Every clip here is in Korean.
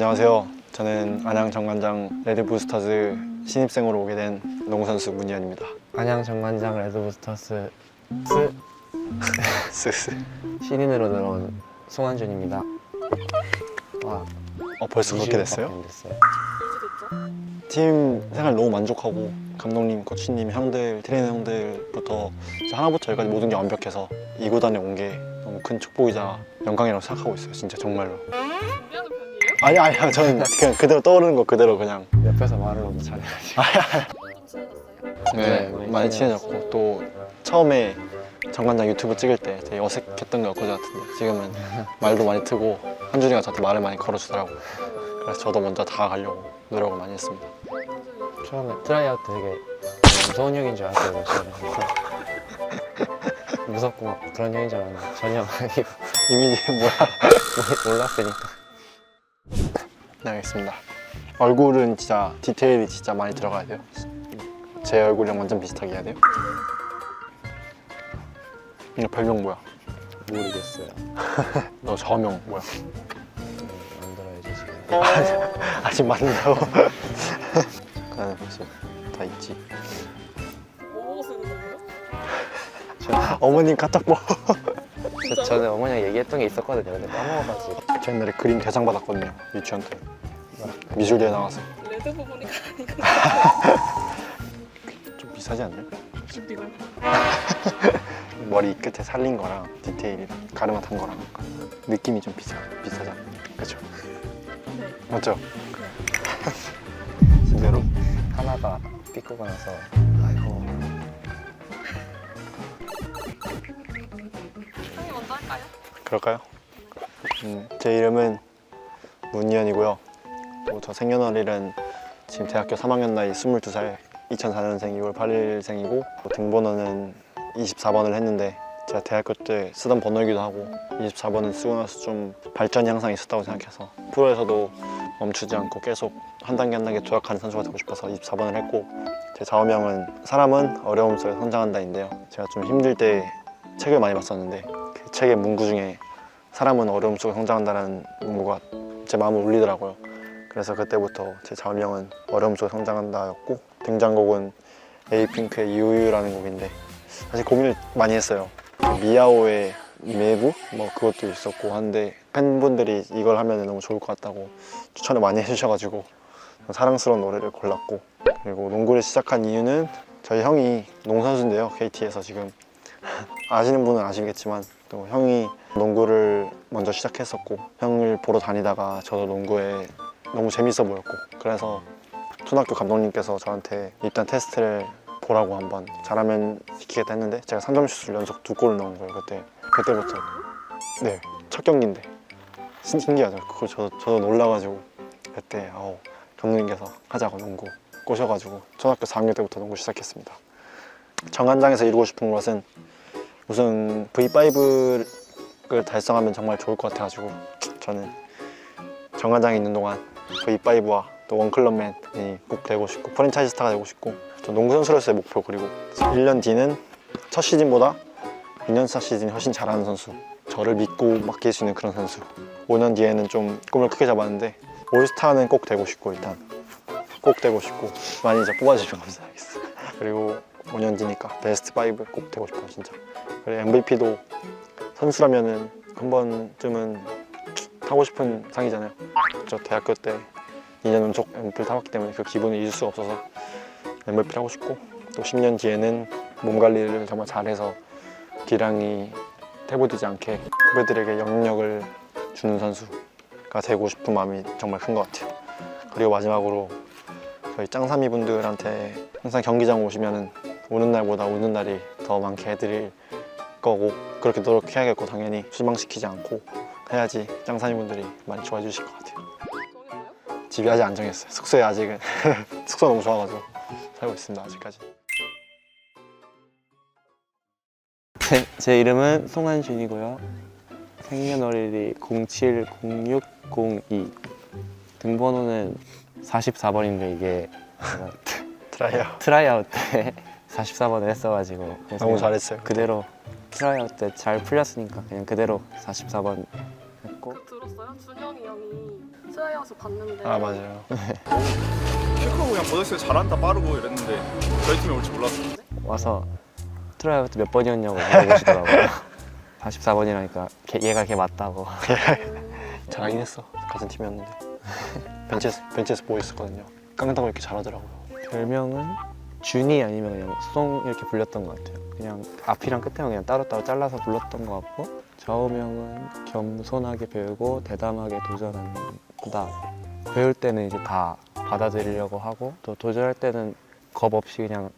안녕하세요. 저는 안양 정관장 레드부스터즈 신입생으로 오게 된 농구선수 문희현입니다. 안양 정관장 레드부스터스 스스. 신인으로 들어온 송한준입니다. 와, 벌써 그렇게 20일 됐어요? 밖에 안 됐어요. 팀 생활 너무 만족하고 감독님, 코치님, 형들, 트레이너 형들부터 진짜 하나부터 열까지 모든 게 완벽해서 이 구단에 온 게 너무 큰 축복이자 영광이라고 생각하고 있어요. 진짜 정말로. 준비하는 편이에요? 아니요. 저는 그냥 그대로 떠오르는 거 그대로 그냥. 옆에서 말을 너무 잘해가지고. 좀 친해졌어요? 네, 네, 많이 친해졌고 또 처음에 정관장 유튜브 찍을 때 되게 어색했던 게 엊그제 같은데 지금은 말도 많이 트고 한준이가 저한테 말을 많이 걸어주더라고요. 그래서 저도 먼저 다가가려고 노력을 많이 했습니다. 처음에 트라이아웃 되게 무서운 형인 줄 알았어요. 무섭고 막 그런 형인 줄 알았는데 전혀 아니고 이민이 뭐야? 몰랐으니까. 네, 알겠습니다. 얼굴은 진짜 디테일이 진짜 많이 들어가야 돼요. 제 얼굴이랑 완전 비슷하게 해야 돼요. 이거 별명 뭐야? 모르겠어요. 너 저명 뭐야? 만들어야지 지금. 아직 맞는다고? 나는 벌써 다 있지. 뭐 쓰는 거예요? 어머님 카톡 뭐? 진짜로? 전에 어머니랑 얘기했던 게 있었거든요. 근데 까먹어가지고. 저 옛날에 그림 대상 받았거든요. 유치원 때. 미술대회 나가서. 레드 부분이가 아니고 좀 비싸지 않나요? 준비가 머리 끝에 살린 거랑 디테일이랑 가르마 탄 거랑 느낌이 좀 비싸지 않나요? 그쵸? 네. 맞죠? 진짜로? 하나가 삐꾸가 나서 아이고. 형이 먼저 할까요? 그럴까요? 제 이름은 문희현이고요. 또 저 생년월일은 지금 대학교 3학년 나이 22살 2004년생 2월 8일생이고 등번호는 24번을 했는데 제가 대학교 때 쓰던 번호이기도 하고 24번은 쓰고 나서 좀 발전이 항상 있었다고 생각해서 프로에서도 멈추지 않고 계속 한 단계 한 단계 도약하는 선수가 되고 싶어서 24번을 했고 제 좌우명은 사람은 어려움 속에 성장한다인데요. 제가 좀 힘들 때 책을 많이 봤었는데 그 책의 문구 중에 사람은 어려움 속에 성장한다는 문구가 제 마음을 울리더라고요. 그래서 그때부터 제 좌우명은 어려움 속에 성장한다였고 등장곡은 에이핑크의 유유라는 곡인데 사실 고민을 많이 했어요. 미아오의 매부? 뭐 그것도 있었고 한데 팬분들이 이걸 하면 너무 좋을 것 같다고 추천을 많이 해주셔가지고 사랑스러운 노래를 골랐고 그리고 농구를 시작한 이유는 저희 형이 농구선수인데요. KT에서 지금 아시는 분은 아시겠지만 또 형이 농구를 먼저 시작했었고 형을 보러 다니다가 저도 농구에 너무 재밌어 보였고 그래서 초등학교 감독님께서 저한테 입단 테스트를 보라고 한번 잘하면 시키겠다 했는데 제가 3점슛을 연속 2골을 넣은 거예요. 그때부터 네, 첫 경기인데 신기하죠. 그걸 저도 놀라가지고 그때 감독님께서 하자고 농구 꼬셔가지고 초등학교 4학년 때부터 농구 시작했습니다. 정관장에서 이루고 싶은 것은 우선 V5를 달성하면 정말 좋을 것 같아가지고 저는 정관장에 있는 동안 V5와 또 원클럽맨이 꼭 되고 싶고 프랜차이즈 스타가 되고 싶고 저 농구 선수로서의 목표 그리고 1년 뒤는 첫 시즌보다 2년 차 시즌이 훨씬 잘하는 선수 저를 믿고 맡길 수 있는 그런 선수 5년 뒤에는 좀 꿈을 크게 잡았는데 올스타는 꼭 되고 싶고 일단 꼭 되고 싶고 많이 이제 뽑아주시면 감사하겠어요. 그리고 5년 뒤니까 베스트 5 꼭 되고 싶어요 진짜. 그리고 MVP도 선수라면은 한 번쯤은 타고 싶은 상이잖아요. 저 대학교 때 2년 연속 MVP를 타봤기 때문에 그 기분을 잊을 수가 없어서 MVP를 하고 싶고 또 10년 뒤에는 몸 관리를 정말 잘해서 기량이 퇴보되지 않게 후배들에게 영향력을 주는 선수가 되고 싶은 마음이 정말 큰 것 같아요. 그리고 마지막으로 저희 짱삼이 분들한테 항상 경기장 오시면은 오는 날보다 우는 날이 더 많게 해드릴 거고 그렇게 노력해야겠고 당연히 실망시키지 않고 해야지 짱삼이 분들이 많이 좋아해 주실 것 같아요. 정했어요? 집이 아직 안 정했어요. 숙소에 아직은 숙소 너무 좋아가지고 살고 있습니다 아직까지. 제 이름은 송한준이고요. 생년월일이 070602. 등번호는 44번인데 이게 제가 트라이아웃 때 44번을 했어가지고 너무 잘했어요. 그대로 트라이아웃 때 잘 풀렸으니까 그냥 그대로 44번 했고 그 들었어요? 준영이 형이 트라이아웃 봤는데 아 맞아요. 키 크고 그냥 고등학생 잘한다 빠르고 이랬는데 저희 팀에 올 줄 몰랐어요. 와서 트라이아웃 몇 번이었냐고 물어보시더라고요. 44번이라니까 얘가 걔 맞다고. 잘하긴 했어. 같은 팀이었는데. 벤치에서 보고 있었거든요. 깡다고 이렇게 잘하더라고요. 별명은 준이 아니면 그냥 송 이렇게 불렸던 것 같아요. 그냥 앞이랑 끝에만 그냥 따로따로 잘라서 불렀던 것 같고, 좌우명은 겸손하게 배우고 대담하게 도전한다. 배울 때는 이제 다 받아들이려고 하고, 또 도전할 때는 겁 없이 그냥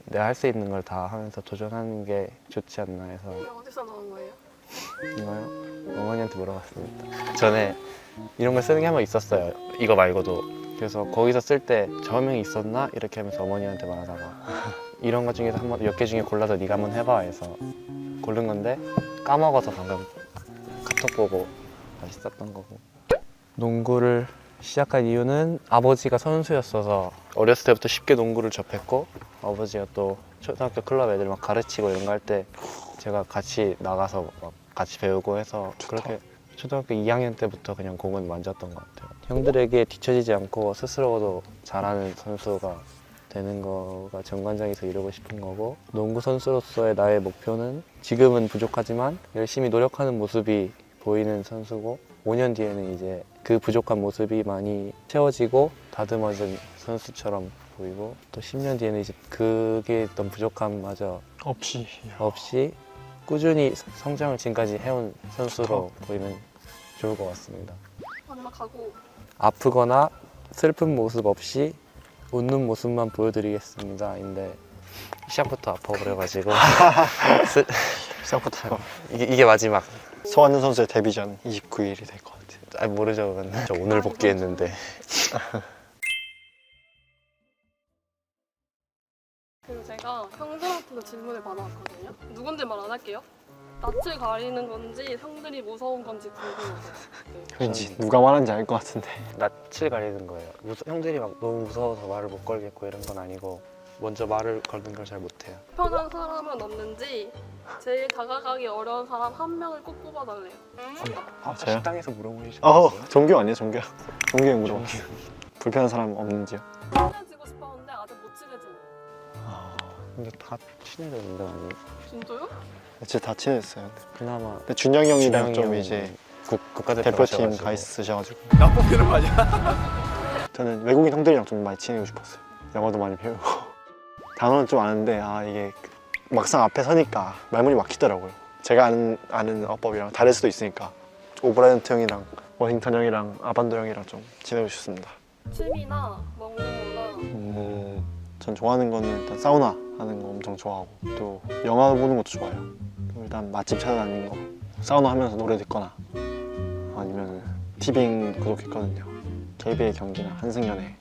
내가 할 수 있는 걸 다 하면서 도전하는 게 좋지 않나 해서. 이게 어디서 나온 거예요? 이거요? 어머니한테 물어봤습니다. 전에 이런 걸 쓰는 게 한 번 있었어요. 이거 말고도. 그래서 거기서 쓸 때 저명이 있었나? 이렇게 하면서 어머니한테 말하다가 이런 것 중에서 한번 몇 개 중에 골라서 네가 한번 해봐 해서 고른 건데 까먹어서 방금 카톡 보고 다시 썼던 거고. 농구를 시작한 이유는 아버지가 선수였어서 어렸을 때부터 쉽게 농구를 접했고, 아버지가 또 초등학교 클럽 애들 막 가르치고 이런 거 할 때 제가 같이 나가서 막 같이 배우고 해서 그렇게 초등학교 2학년 때부터 그냥 공은 만졌던 것 같아요. 형들에게 뒤처지지 않고 스스로도 잘하는 선수가 되는 거가 정관장에서 이루고 싶은 거고, 농구 선수로서의 나의 목표는 지금은 부족하지만 열심히 노력하는 모습이 보이는 선수고, 5년 뒤에는 이제 그 부족한 모습이 많이 채워지고 다듬어진 선수처럼 보이고, 또 10년 뒤에는 이제 그게 있던 부족함마저 없이 꾸준히 성장을 지금까지 해온 선수로 보이면 좋을 것 같습니다. 마지막 가고 아프거나 슬픈 모습 없이 웃는 모습만 보여드리겠습니다. 근데 시작부터 아파버려가지고 시작부터 이게 마지막. 소환현 선수의 데뷔전 29일이 될 것 같아요. 아니 모르죠. 그건. 저 오늘 복귀했는데. 그리고 제가 형들한테도 질문을 받아왔거든요. 누군지 말 안 할게요. 낯을 가리는 건지 형들이 무서운 건지 궁금해요. 네. 왠지 누가 말하는지 알 것 같은데. 낯을 가리는 거예요. 형들이 막 너무 무서워서 말을 못 걸겠고 이런 건 아니고, 먼저 말을 걸는 걸 잘 못해요. 편한 사람은 없는지 제일 다가가기 어려운 사람 한 명을 꼭 뽑아달래요. 아 저요? 식당에서 물어보시죠. 정규 아니에요 정규? 정규 형 물어봤어요. 불편한 사람 없는지요? 친해지고 싶었는데 아직 못 친해지는. 근데 다 친해졌는데 아니. 진짜요? 진짜 다 친했어요. 그나마 근데 준영이 형이랑 준영이 좀 형은 이제 국가대표 대표팀 가셔가지고. 가 있으셔가지고 나 뽑히는 거 아니야? 저는 외국인 형들이랑 좀 많이 친해지고 싶었어요. 영어도 많이 배우고 단어는 좀 아는데 이게 막상 앞에 서니까 말문이 막히더라고요. 제가 아는 어법이랑 다를 수도 있으니까. 오브라이언트 형이랑 워싱턴 형이랑 아반도 형이랑 좀 지내고 싶습니다. 취미나 먹는 거나 전 좋아하는 거는 일단 사우나 하는 거 엄청 좋아하고, 또 영화 보는 것도 좋아요. 또 일단 맛집 찾아다니는 거, 사우나 하면서 노래 듣거나, 아니면 티빙 구독했거든요. KBL 경기나 한승연애.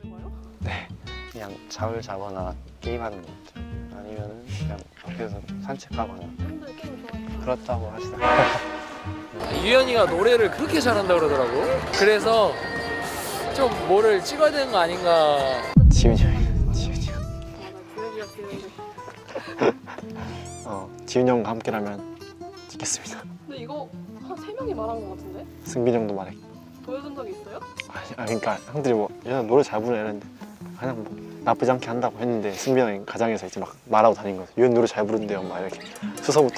뭐요? 네. 그냥 잠을 자거나 게임하는 거 같아요. 아니면 그냥 밖에서 산책하거나. 형들 게임 좋아해요. 그렇다고 하시더라고요. 유연이가 노래를 그렇게 잘한다 그러더라고. 그래서 좀 뭐를 찍어야 되는 거 아닌가. 지훈이 형이 지훈이 형. 나 기억이 지훈이 형과 함께라면 찍겠습니다. 근데 이거 한 3명이 말한 거 같은데? 승빈 형도 말해. 보여준 적이 있어요? 그러니까 형들이 뭐 얘는 노래 잘 부르네 이랬는데 그냥 뭐 나쁘지 않게 한다고 했는데, 승빈 형이 가장에서 이제 막 말하고 다닌 거죠. 얘는 노래 잘 부른대요 막 이렇게 수서부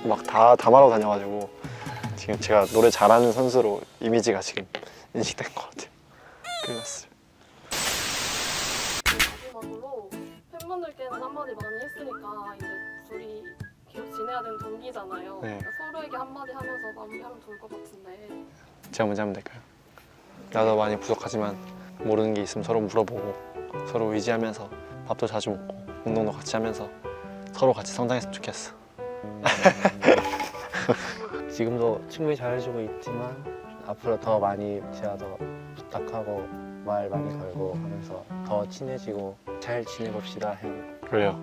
막 다 말하고 다녀가지고 지금 제가 노래 잘하는 선수로 이미지가 지금 인식된 것 같아요. 큰일 났어요. 마지막으로 팬분들께는 한마디 많이 했으니까 이제 둘이 계속 지내야 되는 동기잖아요. 네. 그러니까 서로에게 한마디 하면서 마무리하면 좋을 것 같은데. 제가 먼저 하면 될까요? 나도 많이 부족하지만 모르는 게 있으면 서로 물어보고, 서로 의지하면서 밥도 자주 먹고 운동도 같이 하면서 서로 같이 성장했으면 좋겠어. 지금도 충분히 잘해주고 있지만 앞으로 더 많이 제가 더 부탁하고 말 많이 걸고 하면서 더 친해지고 잘 지내봅시다 형. 그래요.